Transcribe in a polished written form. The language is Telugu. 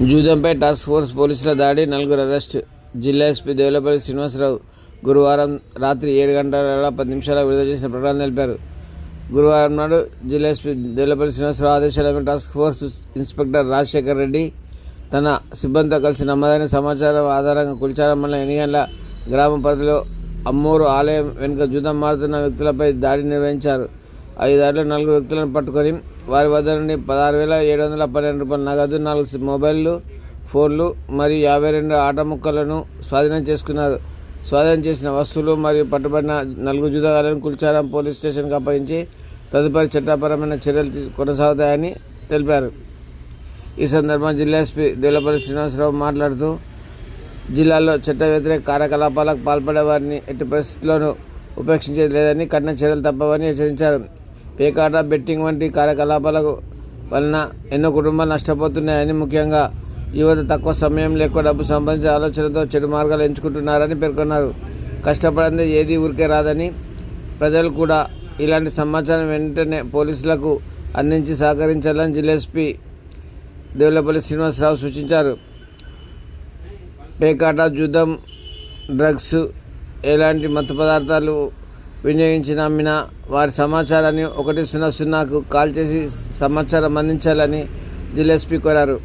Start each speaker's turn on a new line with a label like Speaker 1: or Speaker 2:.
Speaker 1: జూదంపై టాస్క్ ఫోర్స్ పోలీసుల దాడి, నలుగురు అరెస్ట్. జిల్లా ఎస్పీ దేవులపల్లి శ్రీనివాసరావు గురువారం రాత్రి 7:10 విడుదల చేసిన ప్రకటన తెలిపారు. గురువారం నాడు జిల్లా ఎస్పీ దేవులపల్లి శ్రీనివాసరావు ఆదేశాల మేరకు task force inspector Rajasekhar Reddy తన సిబ్బందితో కలిసి నమ్మదైన సమాచారం ఆధారంగా కుల్చారం మండలం ఎనిగండ్ల గ్రామ పరిధిలో అమ్మూరు ఆలయం వెనుక జూదం మారుతున్న వ్యక్తులపై దాడి నిర్వహించారు. 5 దాడిలో 4 వ్యక్తులను పట్టుకొని వారి వద్ద నుండి 16,712 రూపాయల నగదు, 4 మొబైల్ ఫోన్లు మరియు 52 ఆట ముక్కలను స్వాధీనం చేసుకున్నారు. స్వాధీనం చేసిన వస్తువులు మరియు పట్టుబడిన 4 జూదగాళ్లను కుల్చారం పోలీస్ స్టేషన్కు అప్పగించి తదుపరి చట్టపరమైన చర్యలు కొనసాగుతాయని తెలిపారు. ఈ సందర్భంగా జిల్లా ఎస్పీ దేవులపల్లి శ్రీనివాసరావు మాట్లాడుతూ, జిల్లాలో చట్ట వ్యతిరేక కార్యకలాపాలకు పాల్పడే వారిని ఎట్టి పరిస్థితుల్లోనూ ఉపేక్షించేది లేదని, కఠిన చర్యలు తప్పవని హెచ్చరించారు. పేకాట, బెట్టింగ్ వంటి కార్యకలాపాల వలన ఎన్నో కుటుంబాలు నష్టపోతున్నాయని, ముఖ్యంగా యువత తక్కువ సమయంలో ఎక్కువ డబ్బు సంపాదించే ఆలోచనతో చెడు మార్గాలు ఎంచుకుంటున్నారని పేర్కొన్నారు. కష్టపడింది ఏది ఊరికే రాదని, ప్రజలు కూడా ఇలాంటి సమాచారం వెంటనే పోలీసులకు అందించి సహకరించాలని జిల్లా ఎస్పీ దేవులపల్లి శ్రీనివాసరావు సూచించారు. పేకాట, జూదం, డ్రగ్స్, ఎలాంటి మత్తు పదార్థాలు వినియోగించిన అమ్మినా వారి సమాచారాన్ని 100కు కాల్ చేసి సమాచారం అందించాలని జిల్లా ఎస్పీ కోరారు.